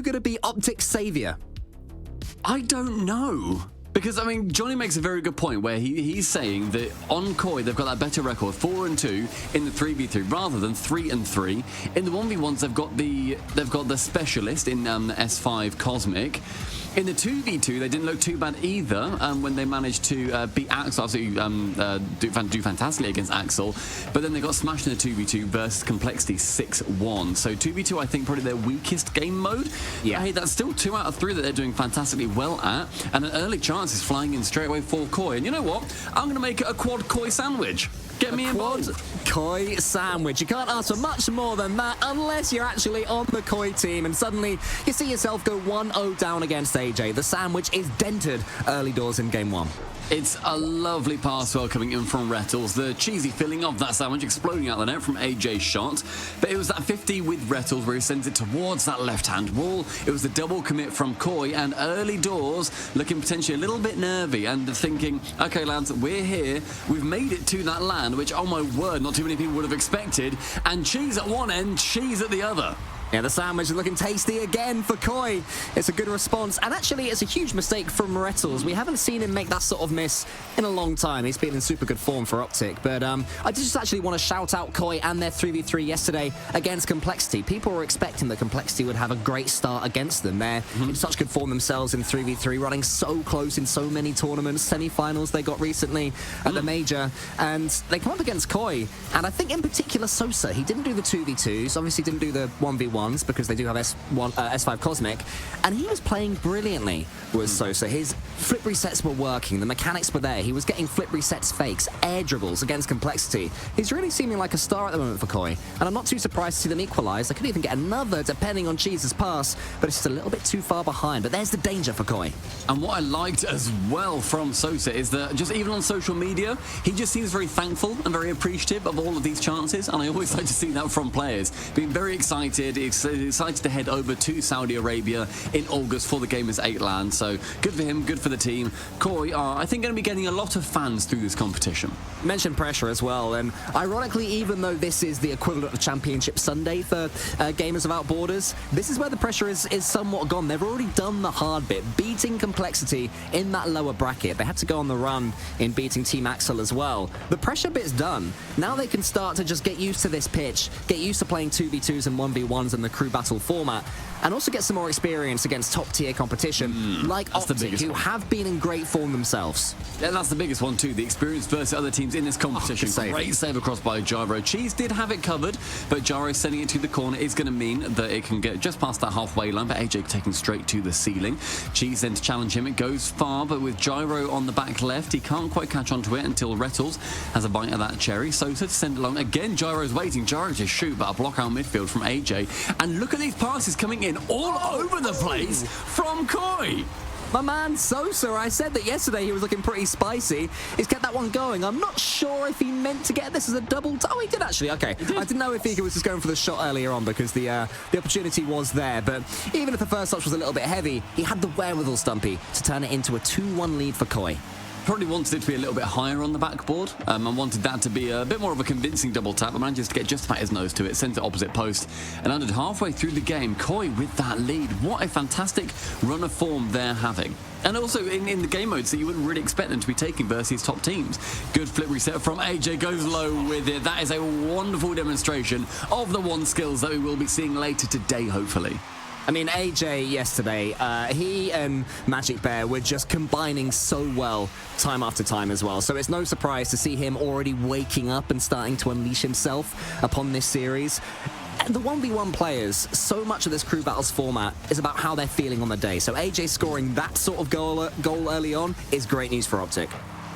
going to be Optic's savior? I don't know. Because, I mean, Johnny makes a very good point where he's saying that on Koi, they've got that better record, 4-2 in the 3v3 rather than 3-3. In the 1v1s, they've got the specialist in S5 Cosmic. In the 2v2, they didn't look too bad either when they managed to beat Axel, absolutely do fantastically against Axel. But then they got smashed in the 2v2 versus Complexity 6-1. So 2v2, I think, probably their weakest game mode. Yeah. Hey, that's still 2 out of 3 that they're doing fantastically well at. And an early chance is flying in straight away for Koi. And you know what? I'm going to make it a quad Koi sandwich. Get me involved. Koi sandwich. You can't ask for much more than that unless you're actually on the Koi team and suddenly you see yourself go 1-0 down against AJ. The sandwich is dented early doors in game 1. It's a lovely pass well coming in from Rettles. The cheesy filling of that sandwich exploding out the net from AJ's shot. But it was that 50 with Rettles where he sends it towards that left-hand wall. It was the double commit from Koi and early doors looking potentially a little bit nervy and thinking, okay, lads, we're here. We've made it to that land, which, oh my word, not too many people would have expected. And cheese at one end, cheese at the other. Yeah, the sandwich is looking tasty again for Koi. It's a good response. And actually, it's a huge mistake from Rettles. We haven't seen him make that sort of miss in a long time. He's been in super good form for Optic. But I just actually want to shout out Koi and their 3v3 yesterday against Complexity. People were expecting that Complexity would have a great start against them. They're in such good form themselves in 3v3, running so close in so many tournaments. Semi-finals they got recently at the Major. And they come up against Koi. And I think in particular Sosa, he didn't do the 2v2s, obviously didn't do the 1v1s because they do have S5 Cosmic. And he was playing brilliantly with Sosa. His flip resets were working. The mechanics were there. He was getting flip resets fakes, air dribbles against Complexity. He's really seeming like a star at the moment for Koi. And I'm not too surprised to see them equalize. They could even get another depending on Cheese's pass, but it's just a little bit too far behind. But there's the danger for Koi. And what I liked as well from Sosa is that just even on social media, he just seems very thankful and very appreciative of all of these chances. And I always like to see that from players. Being very excited to head over to Saudi Arabia in August for the Gamers 8 LAN. So good for him, good for the team. Koi are, I think, going to be getting a lot of fans through this competition. Mentioned pressure as well, and ironically, even though this is the equivalent of Championship Sunday for Gamers Without Borders, this is where the pressure is somewhat gone. They've already done the hard bit, beating Complexity in that lower bracket. They had to go on the run in beating Team Axel as well. The pressure bit's done. Now they can start to just get used to this pitch, get used to playing 2v2s and 1v1s and the crew battle format, and also get some more experience against top-tier competition like Optic, who have been in great form themselves. Yeah, that's the biggest one too, the experience versus other teams in this competition. Great save across by Gyro. Cheese did have it covered, but Gyro sending it to the corner is going to mean that it can get just past that halfway line, but AJ taking straight to the ceiling. Cheese then to challenge him. It goes far, but with Gyro on the back left, he can't quite catch onto it until Rettles has a bite of that cherry. Sosa to send it along. Again, Gyro's waiting. Gyro to shoot, but a block out midfield from AJ. And look at these passes coming in all over the place from Koi. My man Sosa, I said that yesterday he was looking pretty spicy. He's kept that one going. I'm not sure if he meant to get this as a double. Oh, he did actually. Okay. I didn't know if he was just going for the shot earlier on because the opportunity was there. But even if the first touch was a little bit heavy, he had the wherewithal, Stumpy, to turn it into a 2-1 lead for Koi. Probably wanted it to be a little bit higher on the backboard and wanted that to be a bit more of a convincing double tap, but manages to get just about his nose to it, sends it opposite post, and under halfway through the game, Koi with that lead. What a fantastic run of form they're having. And also in the game modes that you wouldn't really expect them to be taking versus top teams. Good flip reset from AJ, goes low with it. That is a wonderful demonstration of the one skills that we will be seeing later today, hopefully. I mean, AJ yesterday, he and Magic Bear were just combining so well time after time as well. So it's no surprise to see him already waking up and starting to unleash himself upon this series. The 1v1 players, so much of this crew battles format is about how they're feeling on the day. So AJ scoring that sort of goal early on is great news for Optic.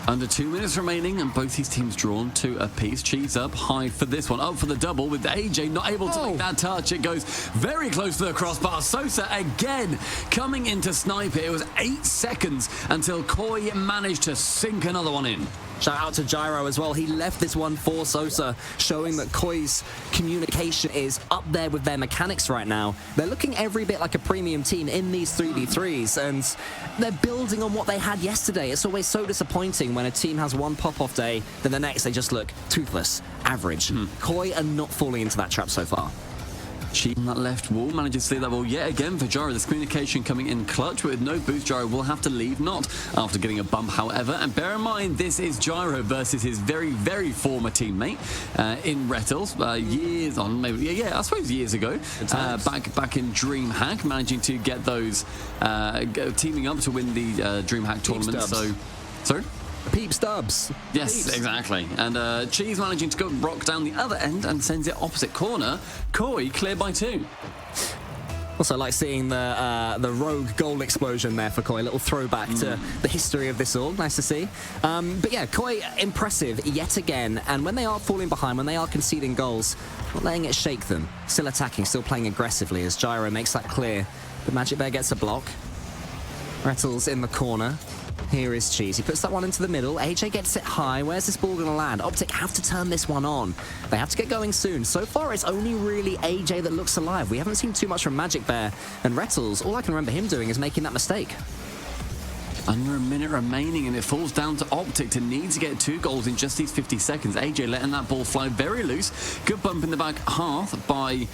Under 2 minutes remaining and both these teams drawn to a piece. Cheese up high for this one. Up for the double with AJ not able to make that touch. It goes very close to the crossbar. Sosa again coming in to snipe it. It was 8 seconds until Koi managed to sink another one in. Shout out to Gyro as well. He left this one for Sosa, showing that Koi's communication is up there with their mechanics right now. They're looking every bit like a premium team in these 3v3s, and they're building on what they had yesterday. It's always so disappointing when a team has one pop-off day, then the next they just look toothless, average. Koi are not falling into that trap so far. Cheese on that left wall, manages to leave that wall yet again for Gyro. This communication coming in clutch, but with no boost, Gyro will have to leave, not after getting a bump, however. And bear in mind, this is Gyro versus his very, very former teammate in Rettles, years on, maybe, yeah, I suppose years ago, back in DreamHack, managing to get those, teaming up to win the DreamHack tournament. So, sorry? Peeps dubs. Yes, Peeps. exactly. And Cheese managing to go rock down the other end and sends it opposite corner. Koi cleared by 2. Also, like seeing the rogue goal explosion there for Koi. A little throwback to the history of this all. Nice to see. But yeah, Koi impressive yet again. And when they are falling behind, when they are conceding goals, not letting it shake them. Still attacking, still playing aggressively as Gyro makes that clear. But Magic Bear gets a block. Rettles in the corner. Here is Cheese. He puts that one into the middle. AJ gets it high. Where's this ball going to land? Optic have to turn this one on. They have to get going soon. So far, it's only really AJ that looks alive. We haven't seen too much from Magic Bear. And Rettles, all I can remember him doing is making that mistake. Under a minute remaining, and it falls down to Optic to need to get 2 goals in just these 50 seconds. AJ letting that ball fly very loose. Good bump in the back half by,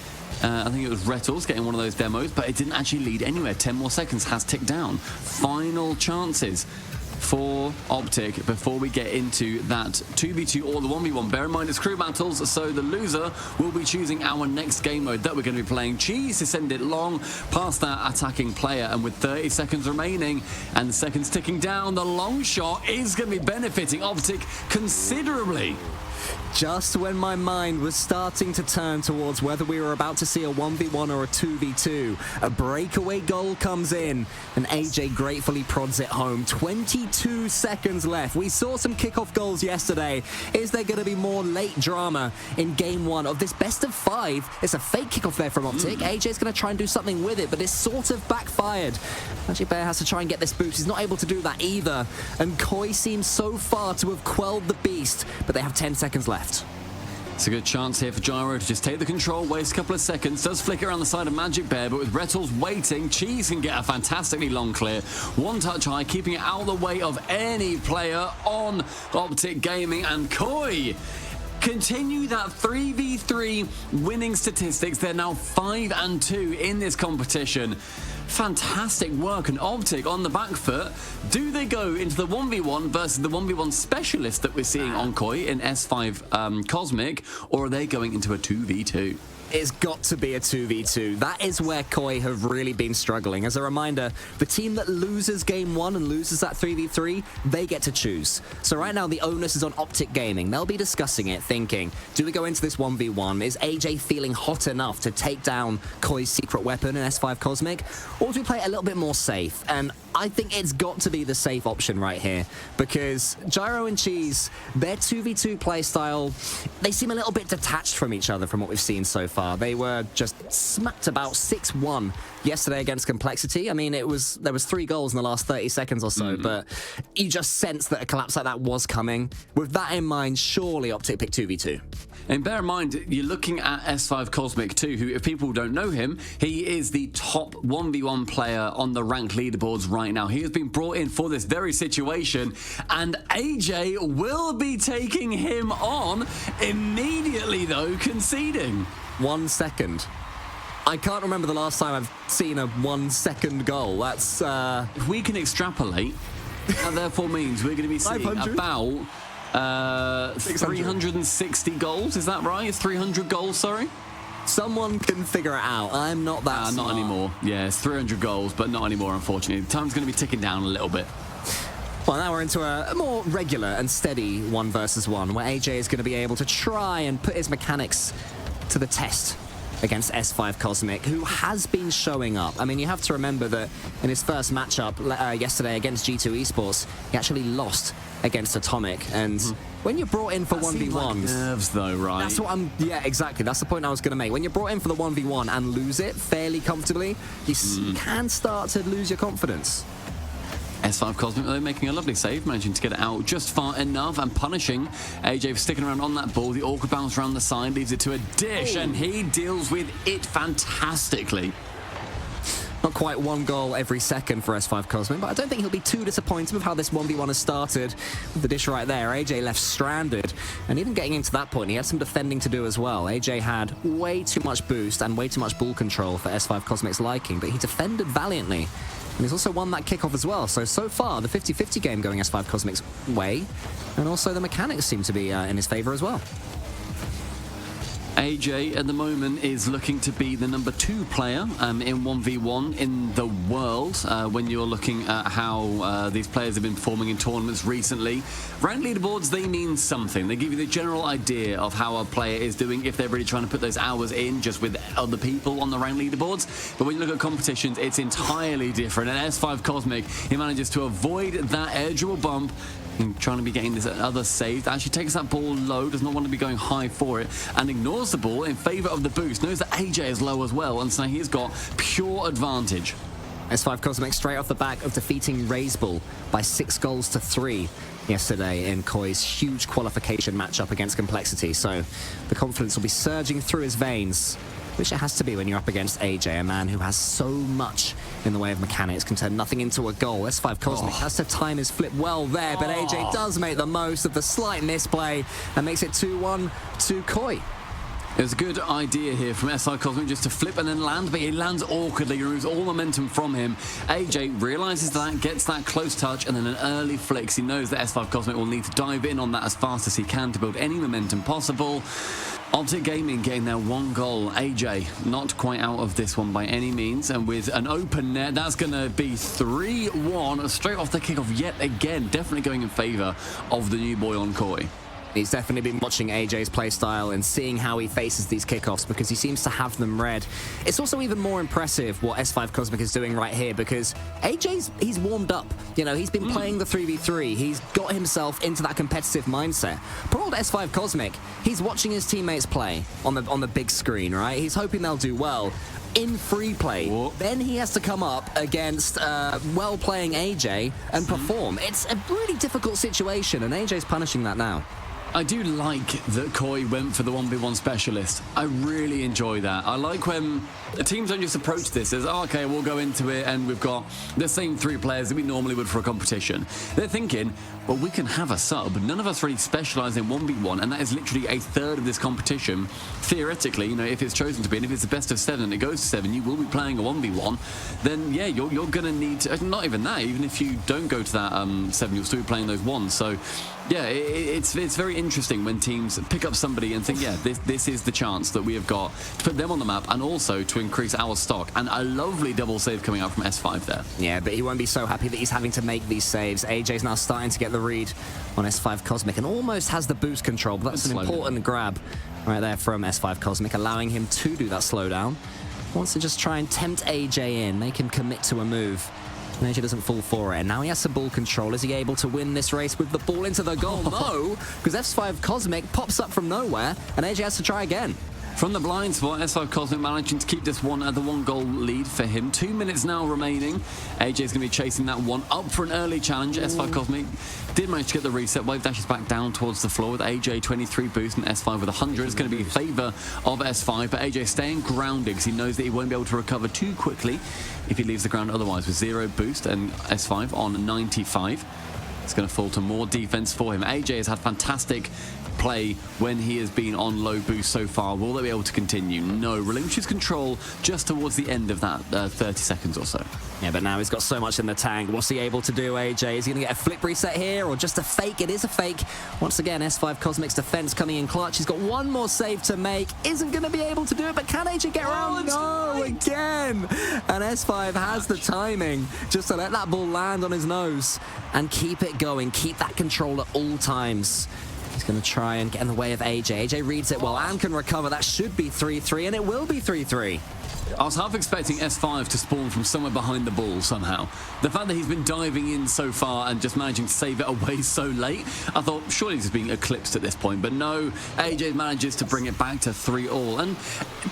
I think it was Rettles getting one of those demos, but it didn't actually lead anywhere. 10 more seconds has ticked down. Final chances for Optic before we get into that 2v2 or the 1v1. Bear in mind it's crew battles, so the loser will be choosing our next game mode that we're going to be playing. Cheese to send it long past that attacking player, and with 30 seconds remaining and the seconds ticking down, the long shot is going to be benefiting Optic considerably. Just when my mind was starting to turn towards whether we were about to see a 1v1 or a 2v2, a breakaway goal comes in, and AJ gratefully prods it home. 22 seconds left. We saw some kickoff goals yesterday. Is there going to be more late drama in game 1 of this best of 5? It's a fake kickoff there from Optic. AJ's going to try and do something with it, but it's sort of backfired. Magic Bear has to try and get this boost. He's not able to do that either. And Koi seems so far to have quelled the beast, but they have 10 seconds left. It's a good chance here for Gyro to just take the control, waste a couple of seconds, does flick around the side of Magic Bear, but with Rettles waiting, Cheese can get a fantastically long clear. One touch high, keeping it out of the way of any player on Optic Gaming, and Koi continue that 3v3 winning statistics. They're now 5-2 in this competition. Fantastic work, and Optic on the back foot. Do they go into the 1v1 versus the 1v1 specialist that we're seeing on Koi in S5 Cosmic, or are they going into a 2v2? It's got to be a 2v2. That is where Koi have really been struggling. As a reminder, the team that loses game 1 and loses that 3v3, they get to choose. So right now, the onus is on Optic Gaming. They'll be discussing it, thinking, do we go into this 1v1? Is AJ feeling hot enough to take down Koi's secret weapon in S5 Cosmic? Or do we play it a little bit more safe? And I think it's got to be the safe option right here, because Gyro and Cheese, their 2v2 playstyle, they seem a little bit detached from each other from what we've seen so far. They were just smacked about 6-1 yesterday against Complexity. I mean, there was 3 goals in the last 30 seconds or so, but you just sense that a collapse like that was coming. With that in mind, surely Optic pick 2v2. And bear in mind, you're looking at S5 Cosmic too, who, if people don't know him, he is the top 1v1 player on the ranked leaderboards right now. He has been brought in for this very situation, and AJ will be taking him on immediately, though, conceding. 1 second. I can't remember the last time I've seen a 1 second goal. That's, If we can extrapolate, that therefore means we're going to be seeing 500? about 360 goals, is that right? It's 300 goals, sorry? Someone can figure it out. I'm not that smart. Not anymore. Yeah, it's 300 goals, but not anymore, unfortunately. Time's going to be ticking down a little bit. Well, now we're into a more regular and steady 1 versus 1, where AJ is going to be able to try and put his mechanics to the test against S5 Cosmic, who has been showing up. I mean, you have to remember that in his first matchup yesterday against G2 Esports, he actually lost against Atomic. And when you're brought in for 1v1s... Like nerves, though, right? That's what I'm... Yeah, exactly. That's the point I was going to make. When you're brought in for the 1v1 and lose it fairly comfortably, you can start to lose your confidence. S5 Cosmic, though, making a lovely save, managing to get it out just far enough and punishing AJ for sticking around on that ball. The awkward bounce around the side leaves it to a dish, and he deals with it fantastically. Not quite one goal every second for S5 Cosmic, but I don't think he'll be too disappointed with how this 1v1 has started. With the dish right there, AJ left stranded, and even getting into that point, he had some defending to do as well. AJ had way too much boost and way too much ball control for S5 Cosmic's liking, but he defended valiantly. And he's also won that kickoff as well. So far, the 50-50 game going S5 Cosmic's way, and also the mechanics seem to be in his favor as well. AJ at the moment is looking to be the number 2 player in 1v1 in the world when you're looking at how these players have been performing in tournaments recently. Ranked leaderboards, they mean something. They give you the general idea of how a player is doing if they're really trying to put those hours in just with other people on the ranked leaderboards. But when you look at competitions, it's entirely different. And S5 Cosmic, he manages to avoid that air dribble bump and trying to be getting this other save. Actually takes that ball low, does not want to be going high for it, and ignores the ball in favor of the boost. Knows that AJ is low as well, and so he's got pure advantage. S5 Cosmic straight off the back of defeating Razebull by 6-3 yesterday in Koi's huge qualification matchup against Complexity. So the confidence will be surging through his veins, which it has to be when you're up against AJ, a man who has so much in the way of mechanics, can turn nothing into a goal. S5 Cosmic has to time his flip well there, but AJ does make the most of the slight misplay and makes it 2-1 to Koi. It was a good idea here from S5 Cosmic just to flip and then land, but he lands awkwardly, removes all momentum from him. AJ realizes that, gets that close touch, and then an early flicks. He knows that S5 Cosmic will need to dive in on that as fast as he can to build any momentum possible. Optic Gaming getting their 1 goal. AJ not quite out of this one by any means, and with an open net, that's going to be 3-1 straight off the kickoff yet again. Definitely going in favor of the new boy on Koi. He's definitely been watching AJ's playstyle and seeing how he faces these kickoffs because he seems to have them read. It's also even more impressive what S5 Cosmic is doing right here because he's warmed up. You know, he's been playing the 3v3. He's got himself into that competitive mindset. Poor old S5 Cosmic, he's watching his teammates play on the big screen, right? He's hoping they'll do well. In free play, then he has to come up against well-playing AJ and perform. It's a really difficult situation, and AJ's punishing that now. I do like that Koi went for the 1v1 specialist. I really enjoy that. I like when the teams don't just approach this as, oh, okay, we'll go into it and we've got the same 3 players that we normally would for a competition. They're thinking, well, we can have a sub. None of us really specialize in 1v1, and that is literally a third of this competition. Theoretically, you know, if it's chosen to be, and if it's the best of 7 and it goes to 7, you will be playing a 1v1, then yeah, you're going to need to, not even that, even if you don't go to that 7, you'll still be playing those 1s. So yeah, it's very interesting when teams pick up somebody and think, yeah, this is the chance that we have got to put them on the map and also to increase our stock. And a lovely double save coming out from S5 there. Yeah, but he won't be so happy that he's having to make these saves. AJ's now starting to get the read on S5 Cosmic and almost has the boost control, but that's an important grab right there from S5 Cosmic, allowing him to do that slowdown. Wants to just try and tempt AJ in, make him commit to a move. AJ doesn't fall for it, and now he has some ball control. Is he able to win this race with the ball into the goal? No, because S5 Cosmic pops up from nowhere, and AJ has to try again. From the blind spot, S5 Cosmic managing to keep this one at the 1-goal lead for him. 2 minutes now remaining. AJ's going to be chasing that one up for an early challenge. S5 Cosmic did manage to get the reset. Wave dashes back down towards the floor with AJ 23 boost and S5 with 100. It's going to be in favour of S5, but AJ staying grounded because he knows that he won't be able to recover too quickly if he leaves the ground otherwise with 0 boost and S5 on 95. It's going to fall to more defense for him. AJ has had fantastic play when he has been on low boost so far. Will they be able to continue? No. Relinquishes control just towards the end of that 30 seconds or so. Yeah, but now he's got so much in the tank. What's he able to do, AJ? Is he going to get a flip reset here or just a fake? It is a fake. Once again, S5 Cosmic's defense coming in clutch. He's got one more save to make. Isn't going to be able to do it, but can AJ get around? No, again. And S5 has the timing just to let that ball land on his nose and keep it going. Keep that control at all times. He's going to try and get in the way of AJ. AJ reads it well and can recover. That should be 3-3, and it will be 3-3. I was half expecting S5 to spawn from somewhere behind the ball somehow. The fact that he's been diving in so far and just managing to save it away so late, I thought surely he's being eclipsed at this point. But no, AJ manages to bring it back to 3-3. And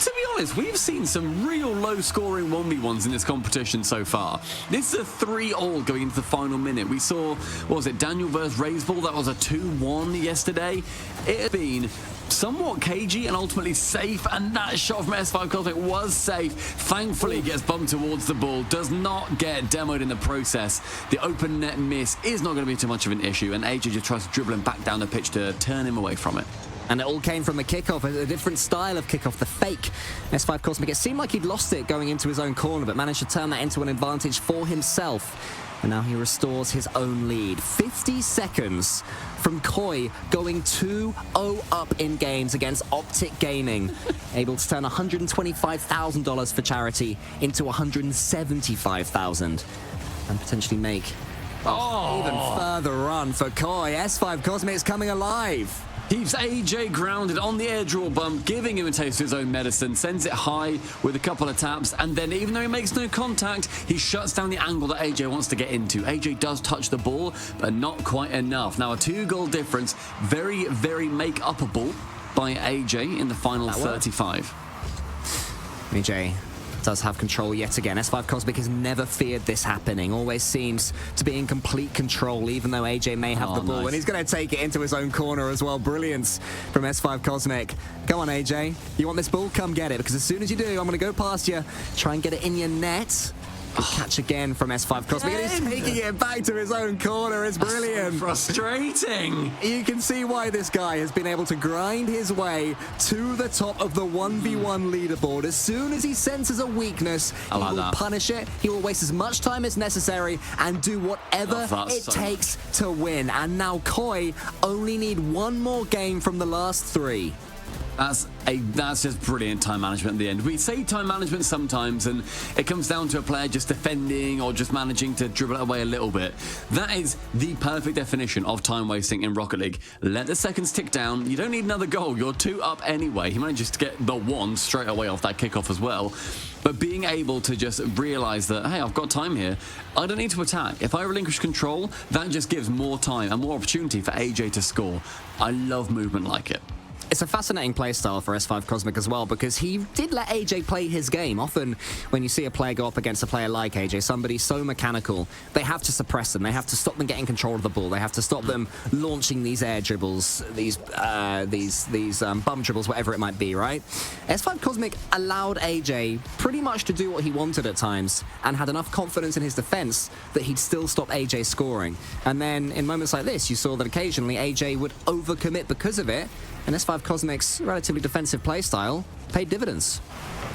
to be honest, we've seen some real low-scoring 1v1s in this competition so far. This is a 3-3 going into the final minute. We saw, what was it, Daniel versus Razebull? That was a 2-1 yesterday. It has been somewhat cagey and ultimately safe, and that shot from S5 Cosmic was safe. Thankfully, he gets bumped towards the ball, does not get demoed in the process. The open net miss is not going to be too much of an issue, and AJ just tries to dribble him back down the pitch to turn him away from it. And it all came from the kickoff, a different style of kickoff, the fake. S5 Cosmic, it seemed like he'd lost it going into his own corner, but managed to turn that into an advantage for himself. And now he restores his own lead. 50 seconds from Koi going 2-0 up in games against Optic Gaming. Able to turn $125,000 for charity into $175,000. And potentially make even further run for Koi. S5 Cosmic's coming alive. Keeps AJ grounded on the air draw bump, giving him a taste of his own medicine, sends it high with a couple of taps, and then even though he makes no contact, he shuts down the angle that AJ wants to get into. AJ does touch the ball, but not quite enough. Now a 2-goal difference, very, very make-upable by AJ in the final 35. AJ does have control yet again. S5 Cosmic has never feared this happening. Always seems to be in complete control, even though AJ may have the ball. Nice. And he's going to take it into his own corner as well. Brilliance from S5 Cosmic. Go on, AJ. You want this ball? Come get it. Because as soon as you do, I'm going to go past you. Try and get it in your net. Good catch again from S5 Cosmic. And he's taking it back to his own corner. It's brilliant. So frustrating. You can see why this guy has been able to grind his way to the top of the 1v1 leaderboard. As soon as he senses a weakness, he will punish it. He will waste as much time as necessary and do whatever it takes to win. And now Koi only need one more game from the last 3. That's just brilliant time management at the end. We say time management sometimes, and it comes down to a player just defending or just managing to dribble it away a little bit. That is the perfect definition of time wasting in Rocket League. Let the seconds tick down. You don't need another goal. You're 2 up anyway. He manages to get the 1 straight away off that kickoff as well. But being able to just realize that, hey, I've got time here. I don't need to attack. If I relinquish control, that just gives more time and more opportunity for AJ to score. I love movement like it. It's a fascinating playstyle for S5 Cosmic as well, because he did let AJ play his game. Often, when you see a player go up against a player like AJ, somebody so mechanical, they have to suppress them. They have to stop them getting control of the ball. They have to stop them launching these air dribbles, these bum dribbles, whatever it might be, right? S5 Cosmic allowed AJ pretty much to do what he wanted at times, and had enough confidence in his defense that he'd still stop AJ scoring. And then, in moments like this, you saw that occasionally AJ would overcommit because of it, and S5 Cosmic's relatively defensive playstyle paid dividends.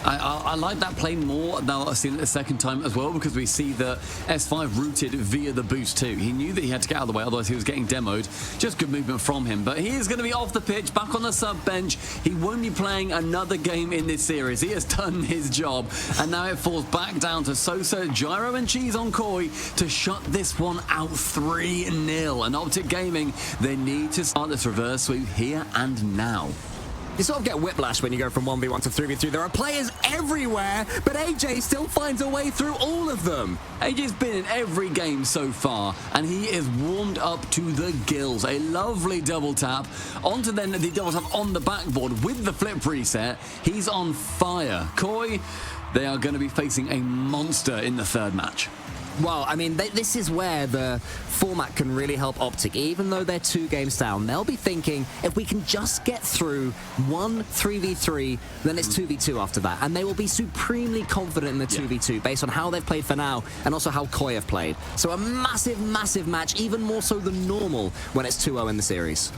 I like that play more now that I've seen it the second time as well, because we see that S5 rooted via the boost too. He knew that he had to get out of the way, otherwise he was getting demoed. Just good movement from him. But he is going to be off the pitch, back on the sub bench. He won't be playing another game in this series. He has done his job. And now it falls back down to Sosa, Gyro and Cheese on Koi to shut this one out 3-0. And Optic Gaming, they need to start this reverse sweep here and now. You sort of get whiplash when you go from 1v1 to 3v3. There are players everywhere, but AJ still finds a way through all of them. AJ's been in every game so far, and he is warmed up to the gills. A lovely double tap. Onto then the double tap on the backboard with the flip reset. He's on fire. Koi, they are going to be facing a monster in the 3rd match. Well, I mean, this is where the format can really help Optic. Even though they're 2 games down, they'll be thinking, if we can just get through 1 3v3, then it's 2v2 after that. And they will be supremely confident in the 2v2 based on how they've played for now and also how Koi have played. So a massive, massive match, even more so than normal when it's 2-0 in the series.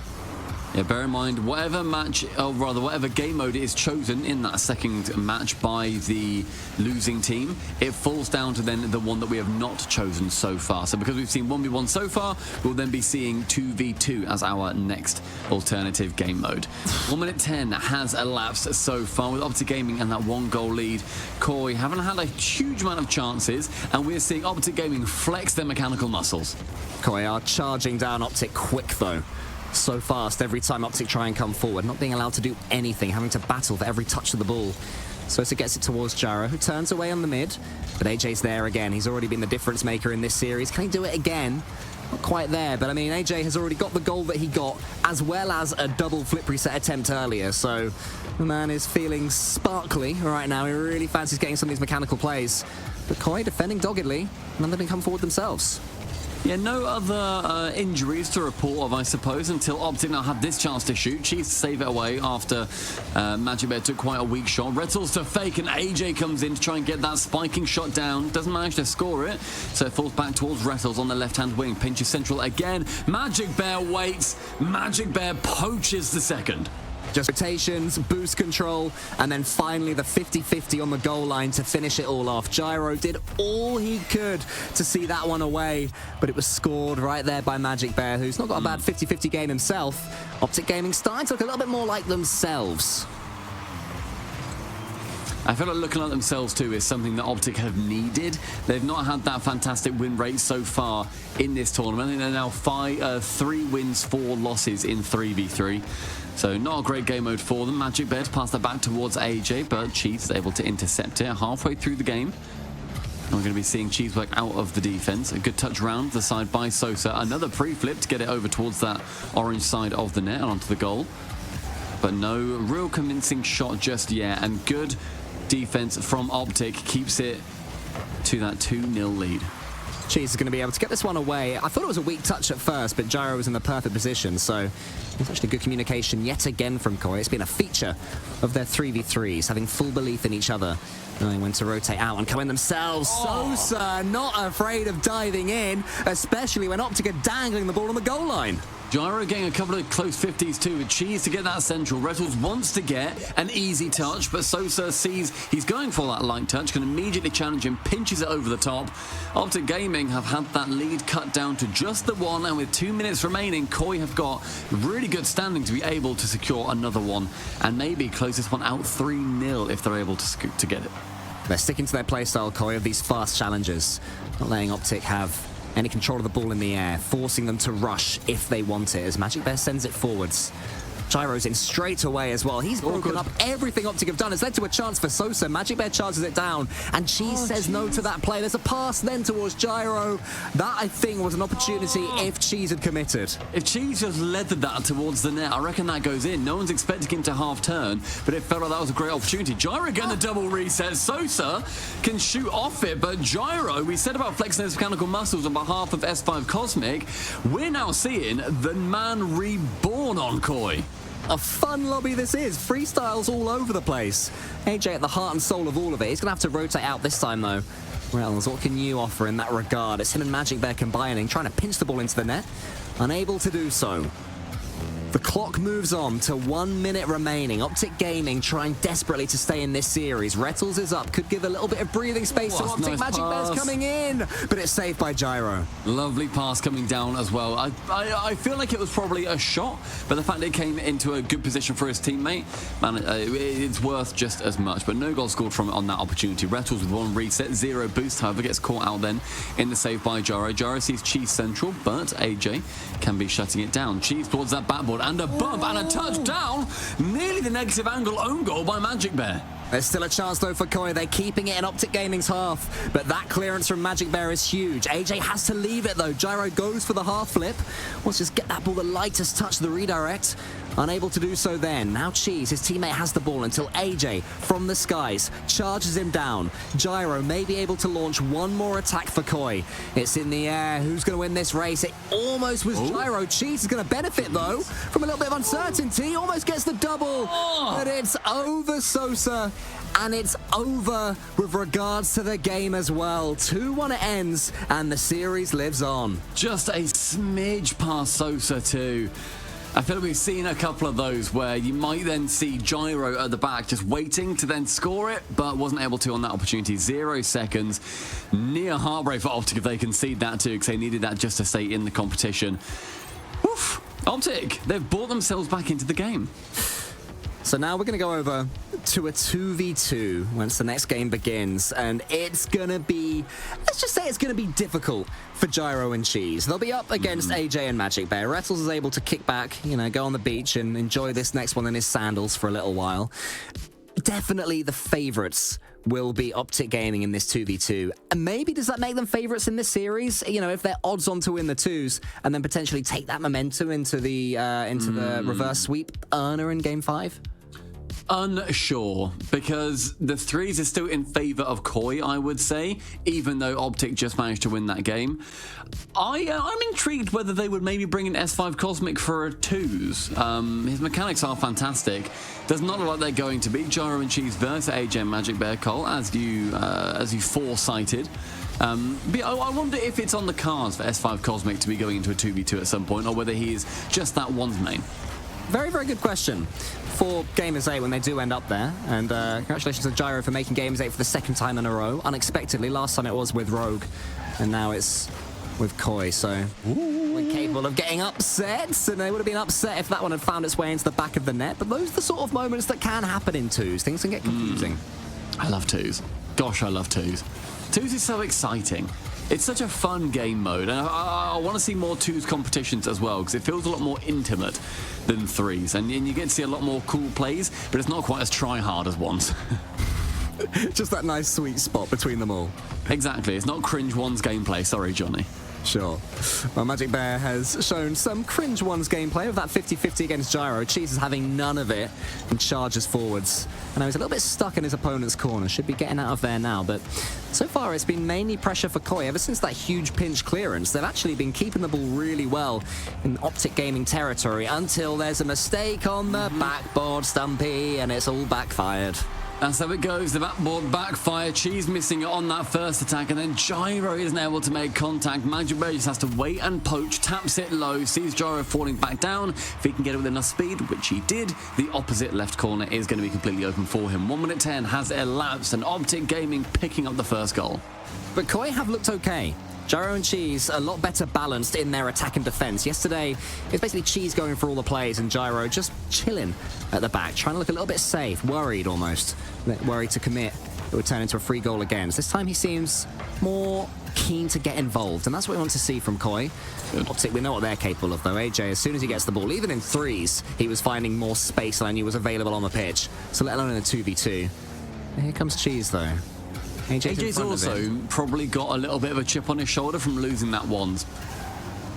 Yeah, bear in mind, whatever match, or rather, whatever game mode is chosen in that second match by the losing team, it falls down to then the one that we have not chosen so far. So because we've seen 1v1 so far, we'll then be seeing 2v2 as our next alternative game mode. 1 minute 10 has elapsed so far with Optic Gaming and that 1-goal lead. Koi haven't had a huge amount of chances, and we're seeing Optic Gaming flex their mechanical muscles. Koi are charging down Optic quick, though. So fast every time Optic try and come forward, not being allowed to do anything, having to battle for every touch of the ball. Sosa gets it towards Gyro, who turns away on the mid, but AJ's there again. He's already been the difference maker in this series. Can he do it again? Not quite there, but I mean, AJ has already got the goal that he got, as well as a double flip reset attempt earlier, so the man is feeling sparkly right now. He really fancies getting some of these mechanical plays. But Koi defending doggedly, and then they come forward themselves. Yeah, no other injuries to report of, I suppose, until Optic now had this chance to shoot. Cheese to save it away after Magic Bear took quite a weak shot. Rettles to fake, and AJ comes in to try and get that spiking shot down. Doesn't manage to score it, so it falls back towards Rettles on the left-hand wing. Pinches central again. Magic Bear waits. Magic Bear poaches the second. Just rotations, boost control, and then finally the 50-50 on the goal line to finish it all off. Gyro did all he could to see that one away, but it was scored right there by Magic Bear, who's not got a bad 50-50 game himself. Optic Gaming starting to look a little bit more like themselves. I feel like looking at themselves too is something that Optic have needed. They've not had that fantastic win rate so far in this tournament. I think they're now 3 wins, 4 losses in 3v3. So not a great game mode for them. Magic Bear to pass that back towards AJ, but Cheese able to intercept it halfway through the game. And we're going to be seeing Cheese work out of the defense. A good touch round the side by Sosa. Another pre-flip to get it over towards that orange side of the net and onto the goal. But no real convincing shot just yet. And good defense from Optic keeps it to that 2-0 lead. Cheese is going to be able to get this one away. I thought it was a weak touch at first, but Gyro was in the perfect position, so it's actually good communication yet again from Koi. It's been a feature of their 3v3s, having full belief in each other, knowing when to rotate out and come in themselves. Sosa not afraid of diving in, especially when Optic are dangling the ball on the goal line. Gyro getting a couple of close 50s too, with Cheese to get that central. Rettles wants to get an easy touch, but Sosa sees he's going for that light touch, can immediately challenge him, pinches it over the top. Optic Gaming have had that lead cut down to just the 1, and with 2 minutes remaining, Koi have got really good standing to be able to secure another one, and maybe close this one out 3-0 if they're able to get it. They're sticking to their playstyle, Koi, of these fast challenges, not letting Optic have any control of the ball in the air, forcing them to rush if they want it, as Magic Bear sends it forwards. Gyro's in straight away as well. He's broken up everything Optic have done. It's led to a chance for Sosa. Magic Bear charges it down, and Cheese says no to that play. There's a pass then towards Gyro. That, I think, was an opportunity if Cheese had committed. If Cheese just leathered that towards the net, I reckon that goes in. No one's expecting him to half-turn, but it felt like that was a great opportunity. Gyro getting the double reset. Sosa can shoot off it, but Gyro, we said about flexing his mechanical muscles on behalf of S5 Cosmic, we're now seeing the man reborn on Koi. A fun lobby this is. Freestyles all over the place. AJ at the heart and soul of all of it. He's going to have to rotate out this time, though. Reynolds, what can you offer in that regard? It's him and Magic Bear combining, trying to pinch the ball into the net. Unable to do so. The clock moves on to 1 minute remaining. Optic Gaming trying desperately to stay in this series. Rettles is up, could give a little bit of breathing space to Optic. Nice Magic pass. Bear's coming in, but it's saved by Gyro. Lovely pass coming down as well. I feel like it was probably a shot, but the fact it came into a good position for his teammate, man, it's worth just as much. But no goal scored from it on that opportunity. Rettles with 1 reset, 0 boost, however, gets caught out then in the save by Gyro. Gyro sees Cheese central, but AJ can be shutting it down. Cheese towards that backboard, and a bump and a touchdown. Nearly the negative angle own goal by Magic Bear. There's still a chance, though, for Koi. They're keeping it in Optic Gaming's half, but that clearance from Magic Bear is huge. AJ has to leave it, though. Gyro goes for the half flip. Wants to just get that ball the lightest touch, the redirect. Unable to do so then. Now Cheese, his teammate, has the ball until AJ, from the skies, charges him down. Gyro may be able to launch one more attack for Koi. It's in the air. Who's going to win this race? It almost was Gyro. Cheese is going to benefit, though, from a little bit of uncertainty. Almost gets the double. But it's over, Sosa. And it's over with regards to the game as well. 2-1 it ends, and the series lives on. Just a smidge past Sosa too. I feel like we've seen a couple of those where you might then see Gyro at the back just waiting to then score it, but wasn't able to on that opportunity. 0 seconds. Near heartbreak for Optic if they concede that too, because they needed that just to stay in the competition. Woof! Optic, they've brought themselves back into the game. So now we're going to go over to a 2v2 once the next game begins, and it's going to be, let's just say it's going to be difficult for Gyro and Cheese. They'll be up against AJ and Magic Bear. Rettles is able to kick back, go on the beach and enjoy this next one in his sandals for a little while. Definitely the favourites will be Optic Gaming in this 2v2. And maybe does that make them favourites in this series? If they're odds on to win the 2s and then potentially take that momentum into the reverse sweep earner in Game 5? Unsure, because the threes are still in favor of Koi, I would say, even though Optic just managed to win that game. I'm intrigued whether they would maybe bring in S5 Cosmic for a twos. His mechanics are fantastic. Does not look like they're going to be Gyro and Cheese versus AJ and Magic Bear Cole, as you foresighted. But yeah, I wonder if it's on the cards for S5 Cosmic to be going into a 2v2 at some point, or whether he is just that one's main. Very, very good question for Gamers 8 when they do end up there. And congratulations to Gyro for making Gamers 8 for the second time in a row. Unexpectedly, last time it was with Rogue, and now it's with Koi. So we're capable of getting upset, and they would have been upset if that one had found its way into the back of the net. But those are the sort of moments that can happen in twos. Things can get confusing. I love twos. Gosh, I love twos. Twos is so exciting. It's such a fun game mode, and I want to see more twos competitions as well, because it feels a lot more intimate than threes, and you get to see a lot more cool plays, but it's not quite as try-hard as ones. Just that nice sweet spot between them all. Exactly. It's not cringe ones gameplay. Sorry, Johnny. Sure. Well, Magic Bear has shown some cringe ones gameplay with that 50-50 against Gyro. Cheese is having none of it and charges forwards. And he's a little bit stuck in his opponent's corner. Should be getting out of there now, but so far it's been mainly pressure for Koi. Ever since that huge pinch clearance, they've actually been keeping the ball really well in Optic Gaming territory until there's a mistake on the backboard, Stumpy, and it's all backfired. That's how it goes. The backboard backfire. Cheese missing it on that first attack, and then Gyro isn't able to make contact. Magic Bear just has to wait and poach, taps it low, sees Gyro falling back down. If he can get it with enough speed, which he did, the opposite left corner is going to be completely open for him. 1 minute 10 has elapsed, and Optic Gaming picking up the first goal. But Koi have looked okay. Gyro and Cheese a lot better balanced in their attack and defense. Yesterday, it was basically Cheese going for all the plays and Gyro just chilling at the back, trying to look a little bit safe, worried almost. Worried to commit. It would turn into a free goal again. So this time he seems more keen to get involved, and that's what we want to see from Koi. Optic, we know what they're capable of, though. AJ, as soon as he gets the ball, even in threes, he was finding more space than he was available on the pitch. So let alone in a 2v2. And here comes Cheese, though. AJ's also probably got a little bit of a chip on his shoulder from losing that wands.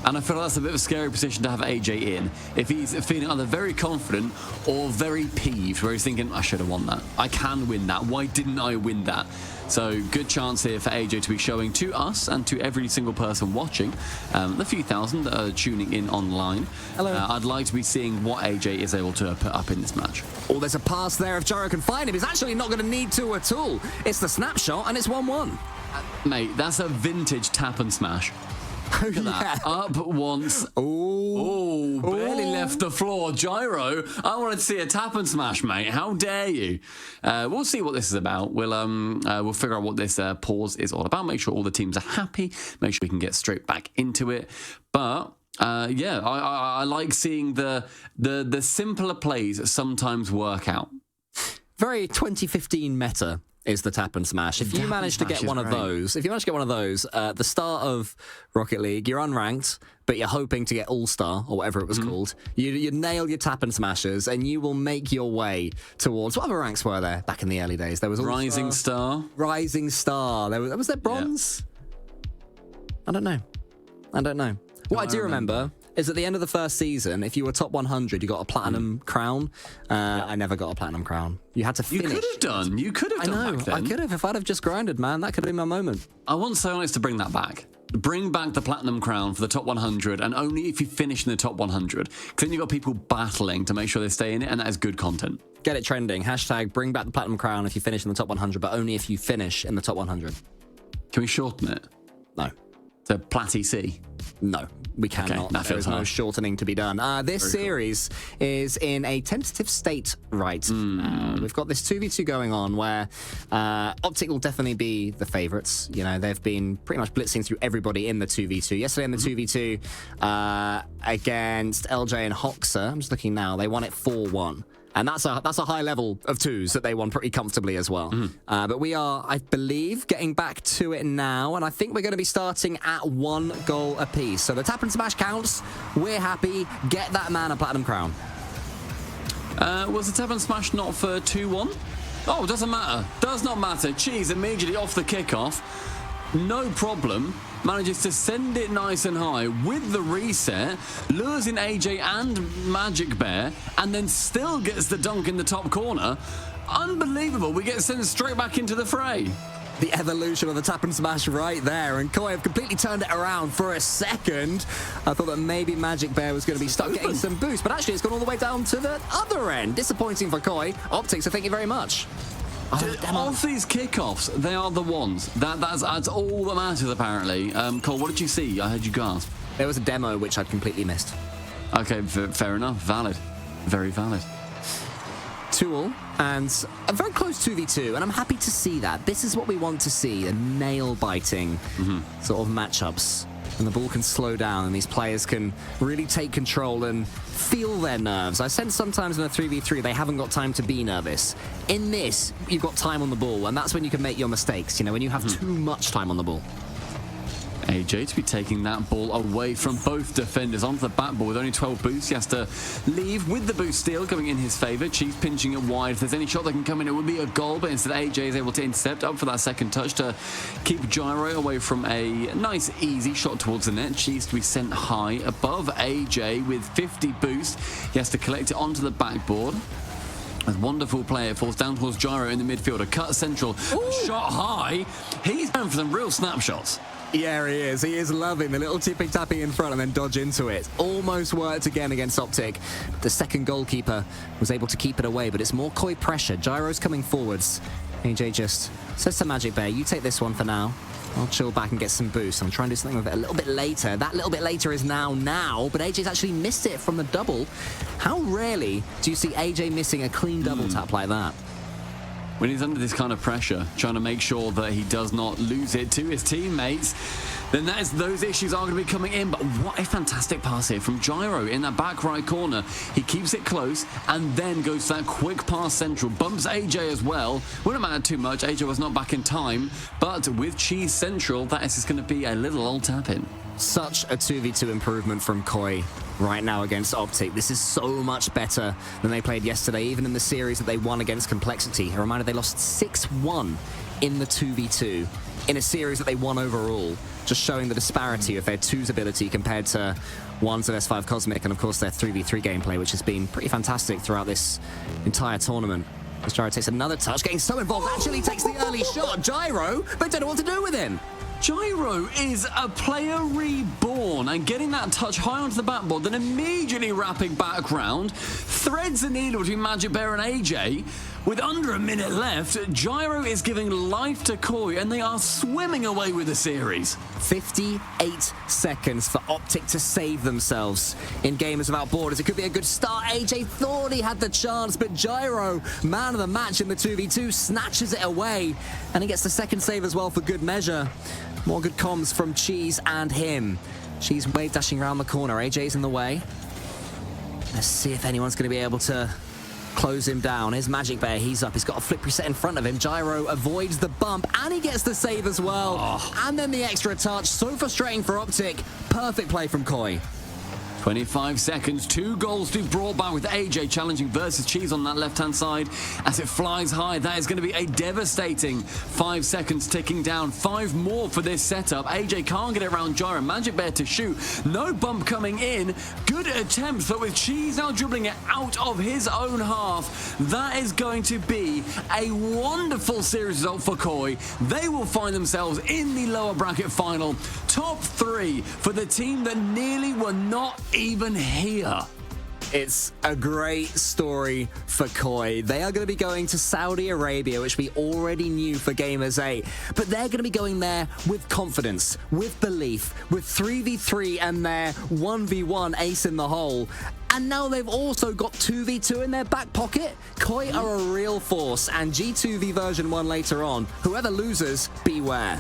And I feel like that's a bit of a scary position to have AJ in. If he's feeling either very confident or very peeved, where he's thinking, I should have won that. I can win that. Why didn't I win that? So good chance here for AJ to be showing to us and to every single person watching, the few thousand that are tuning in online. Hello. I'd like to be seeing what AJ is able to put up in this match. Oh, there's a pass there. If Gyro can find him, he's actually not going to need to at all. It's the snapshot, and it's 1-1. Mate, that's a vintage tap and smash. Look at that. Up once. Oh, barely left the floor. Gyro, I wanted to see a tap and smash, mate. How dare you? We'll see what this is about. We'll figure out what this pause is all about. Make sure all the teams are happy. Make sure we can get straight back into it. But yeah, I like seeing the simpler plays sometimes work out. Very 2015 meta is the tap and smash. If you manage to get one of those, the start of Rocket League, you're unranked, but you're hoping to get All-Star, or whatever it was called. You nail your tap and smashers, and you will make your way towards, what other ranks were there back in the early days? There was Rising Star. Rising Star. Was there Bronze? Yeah. I don't know. What I do remember is at the end of the first season, if you were top 100, you got a platinum crown. I never got a platinum crown. You had to finish. You could have done. You could have done. I know. Back then. I could have. If I'd have just grinded, man, that could have been my moment. I want Psyonix to bring that back. Bring back the platinum crown for the top 100, and only if you finish in the top 100. Because then you've got people battling to make sure they stay in it, and that is good content. Get it trending. Hashtag bring back the platinum crown if you finish in the top 100, but only if you finish in the top 100. Can we shorten it? No. So Platty C? No, we cannot. Okay, there is no shortening to be done. This series is in a tentative state right now. We've got this 2v2 going on where Optic will definitely be the favourites. You know, they've been pretty much blitzing through everybody in the 2v2. Yesterday in the 2v2 against LJ and Hoxer, I'm just looking now, they won it 4-1. And that's a high level of twos that they won pretty comfortably as well. But we are, I believe, getting back to it now. And I think we're going to be starting at 1 goal apiece. So the tap and smash counts. We're happy. Get that man a platinum crown. Was the tap and smash not for 2-1? Oh, doesn't matter. Does not matter. Cheese immediately off the kickoff. No problem. manages to send it nice and high with the reset, lures in AJ and Magic Bear, and then still gets the dunk in the top corner. Unbelievable. We get sent straight back into the fray. The evolution of the tap and smash right there, and Koi have completely turned it around for a second. I thought that maybe Magic Bear was going to be stuck getting some boost, but actually it's gone all the way down to the other end. Disappointing for Koi. Optic, so thank you very much. Of these kickoffs, they are the ones. That's all that matters, apparently. Cole, what did you see? I heard you gasp. There was a demo which I'd completely missed. Okay, fair enough. Valid. Very valid. 2-all, and a very close 2v2, and I'm happy to see that. This is what we want to see, a nail-biting sort of matchups. And the ball can slow down, and these players can really take control and feel their nerves. I sense sometimes in a 3v3, they haven't got time to be nervous. In this, you've got time on the ball, and that's when you can make your mistakes, you know, when you have too much time on the ball. AJ to be taking that ball away from both defenders onto the backboard with only 12 boosts. He has to leave with the boost steal going in his favor. Chiefs pinching it wide. If there's any shot that can come in, it would be a goal, but instead AJ is able to intercept up for that second touch to keep Gyro away from a nice, easy shot towards the net. Chiefs to be sent high above AJ with 50 boost. He has to collect it onto the backboard. A wonderful play. It falls down towards Gyro in the midfield. A cut central. Shot high. He's going for some real snapshots. Yeah, he is. He is loving the little tippy-tappy in front and then dodge into it. Almost worked again against Optic. The second goalkeeper was able to keep it away, but it's more Koi pressure. Gyro's coming forwards. AJ just says to Magic Bear, you take this one for now. I'll chill back and get some boost. I'm trying to do something with it a little bit later. That little bit later is now, but AJ's actually missed it from the double. How rarely do you see AJ missing a clean double tap like that? When he's under this kind of pressure, trying to make sure that he does not lose it to his teammates, then those issues are going to be coming in. But what a fantastic pass here from Gyro in that back right corner. He keeps it close and then goes to that quick pass central. Bumps AJ as well. Wouldn't matter too much. AJ was not back in time. But with Cheese Central, that is just going to be a little old tap-in. Such a 2v2 improvement from Koi right now against Optic. This is so much better than they played yesterday, even in the series that they won against Complexity. A reminder, they lost 6-1 in the 2v2 in a series that they won overall, just showing the disparity of their 2's ability compared to 1's of S5 Cosmic, and of course their 3v3 gameplay, which has been pretty fantastic throughout this entire tournament. As Gyro takes another touch, getting so involved, actually takes the early shot. Gyro, they don't know what to do with him. Gyro is a player reborn, and getting that touch high onto the backboard, then immediately wrapping back round, threads the needle between Magic Bear and AJ. With under a minute left, Gyro is giving life to Koi, and they are swimming away with the series. 58 seconds for Optic to save themselves in Gamers Without Borders. It could be a good start. AJ thought he had the chance, but Gyro, man of the match in the 2v2, snatches it away, and he gets the second save as well for good measure. More good comms from Cheese and him. Cheese wave dashing around the corner. AJ's in the way. Let's see if anyone's going to be able to close him down. Here's Magic Bear. He's up. He's got a flip reset in front of him. Gyro avoids the bump, and he gets the save as well. And then the extra touch. So frustrating for Optic. Perfect play from Koi. 25 seconds, 2 goals to be brought back with AJ challenging versus Cheese on that left-hand side as it flies high. That is going to be a devastating 5 seconds ticking down. 5 more for this setup. AJ can't get it around Gyro. Magic Bear to shoot. No bump coming in. Good attempt, but with Cheese now dribbling it out of his own half, that is going to be a wonderful series result for Koi. They will find themselves in the lower bracket final. Top 3 for the team that nearly were not even here. It's a great story for Koi. They are going to be going to Saudi Arabia, which we already knew for Gamers 8, but they're going to be going there with confidence, with belief, with 3v3 and their 1v1 ace in the hole. And now they've also got 2v2 in their back pocket. Koi are a real force, and G2V version 1 later on. Whoever loses, beware.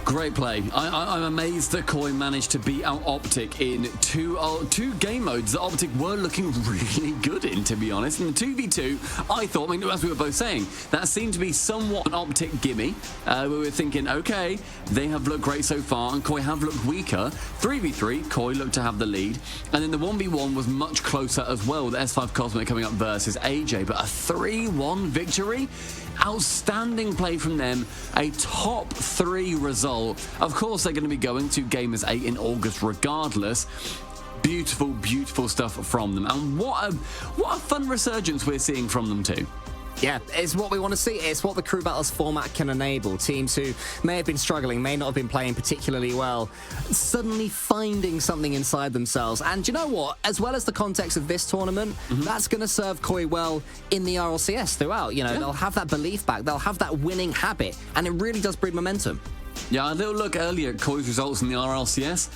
Great play. I'm amazed that Koi managed to beat out Optic in two game modes that Optic were looking really good in, to be honest. In the 2v2, I thought, as we were both saying, that seemed to be somewhat an Optic gimme. We were thinking, okay, they have looked great so far, and Koi have looked weaker. 3v3, Koi looked to have the lead. And then the 1v1 was much closer as well, with S5 Cosmic coming up versus AJ. But a 3-1 victory? Outstanding play from them. A top 3 result. Of course, they're going to be going to Gamers 8 in August regardless. Beautiful, beautiful stuff from them. And what a fun resurgence we're seeing from them too. Yeah, it's what we want to see. It's what the Crew Battles format can enable. Teams who may have been struggling, may not have been playing particularly well, suddenly finding something inside themselves. And you know what? As well as the context of this tournament, that's going to serve Koi well in the RLCS throughout. You know, they'll have that belief back. They'll have that winning habit. And it really does breed momentum. Yeah, a little look earlier at Koi's results in the RLCS.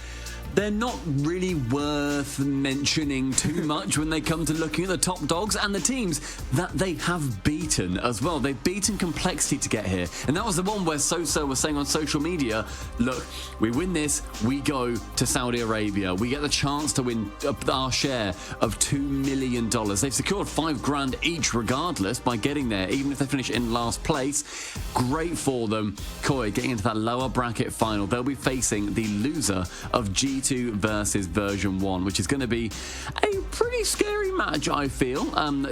They're not really worth mentioning too much when they come to looking at the top dogs and the teams that they have beaten as well. They've beaten Complexity to get here. And that was the one where Soso was saying on social media, look, we win this, we go to Saudi Arabia. We get the chance to win our share of $2 million. They've secured $5,000 each regardless by getting there, even if they finish in last place. Great for them. Koi getting into that lower bracket final. They'll be facing the loser of G2 versus version 1, which is going to be a pretty scary match, I feel,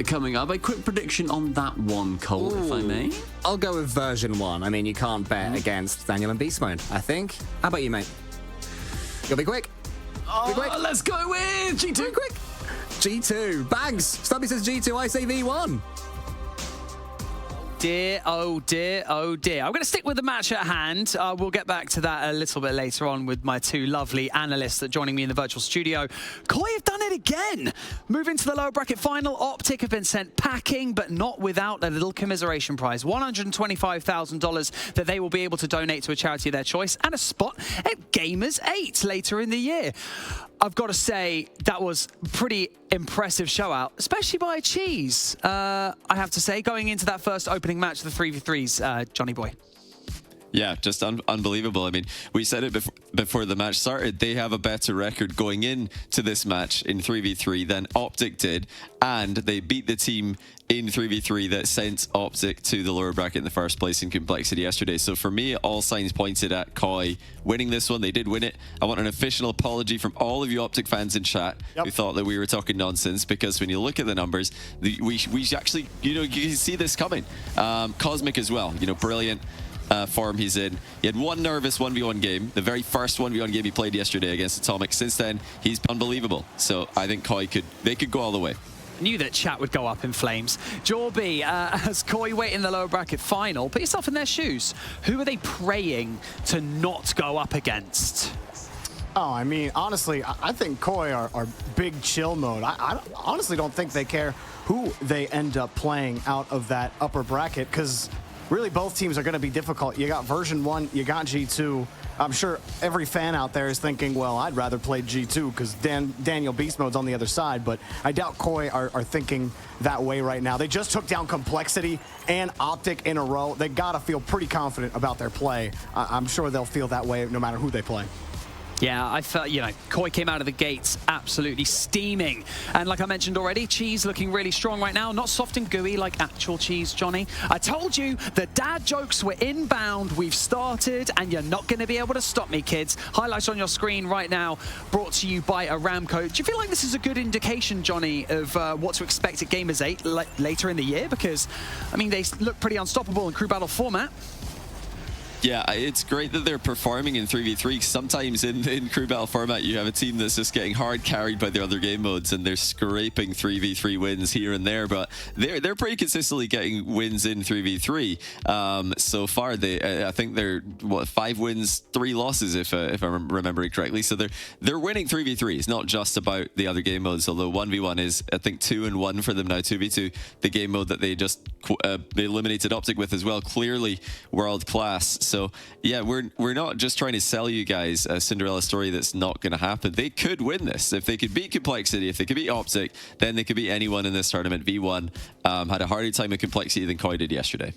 coming up. A quick prediction on that one, Cole, if I may. I'll go with version 1. I mean, you can't bet against Daniel and Beast Mode, I think. How about you, mate? You'll be quick. Be quick. Let's go with G2. Be quick. G2. Bags. Stubby says G2. I say V1. Dear, oh dear, oh dear. I'm going to stick with the match at hand. We'll get back to that a little bit later on with my 2 lovely analysts that are joining me in the virtual studio. Koi have done it again. Moving to the lower bracket final, Optic have been sent packing, but not without a little commiseration prize. $125,000 that they will be able to donate to a charity of their choice and a spot at Gamers 8 later in the year. I've got to say, that was a pretty impressive show out, especially by Cheese. I have to say, going into that first opening match, the 3v3s, Johnny Boy. Yeah, just unbelievable. I mean, we said it before the match started. They have a better record going into this match in 3v3 than Optic did, and they beat the team in 3v3 that sent Optic to the lower bracket in the first place in Complexity yesterday. So for me, all signs pointed at Koi winning this one. They did win it. I want an official apology from all of you Optic fans in chat who thought that we were talking nonsense, because when you look at the numbers, we actually, you know, you can see this coming. Cosmic as well, you know, brilliant form he's in. He had one nervous 1v1 game, the very first 1v1 game he played yesterday against Atomic. Since then, he's unbelievable. So I think Koi could go all the way. Knew that chat would go up in flames. Jorby, as Koi wait in the lower bracket final, put yourself in their shoes. Who are they praying to not go up against? Oh, I mean, honestly, I think Koi are big chill mode. I honestly don't think they care who they end up playing out of that upper bracket, because really both teams are going to be difficult. You got version 1, you got G2. I'm sure every fan out there is thinking, well, I'd rather play G2 because Daniel Beast Mode's on the other side, but I doubt Koi are thinking that way right now. They just took down Complexity and Optic in a row. They got to feel pretty confident about their play. I'm sure they'll feel that way no matter who they play. Yeah, I felt, you know, Koi came out of the gates absolutely steaming. And like I mentioned already, Cheese looking really strong right now. Not soft and gooey like actual Cheese, Johnny. I told you the dad jokes were inbound. We've started, and you're not going to be able to stop me, kids. Highlights on your screen right now, brought to you by Aramco. Do you feel like this is a good indication, Johnny, of what to expect at Gamers 8 later in the year? Because, I mean, they look pretty unstoppable in crew battle format. Yeah, it's great that they're performing in 3v3. Sometimes in crew battle format, you have a team that's just getting hard carried by the other game modes, and they're scraping 3v3 wins here and there, but they're pretty consistently getting wins in 3v3. So far, I think they're, 5 wins, 3 losses, if I'm remembering correctly. So they're winning 3v3. It's not just about the other game modes, although 1v1 is, I think, 2-1 for them now. 2v2, the game mode that they just they eliminated Optic with as well, clearly world class. So yeah, we're not just trying to sell you guys a Cinderella story that's not going to happen. They could win this. If they could beat Complexity, if they could beat Optic, then they could beat anyone in this tournament. V1 had a harder time with Complexity than Koi did yesterday.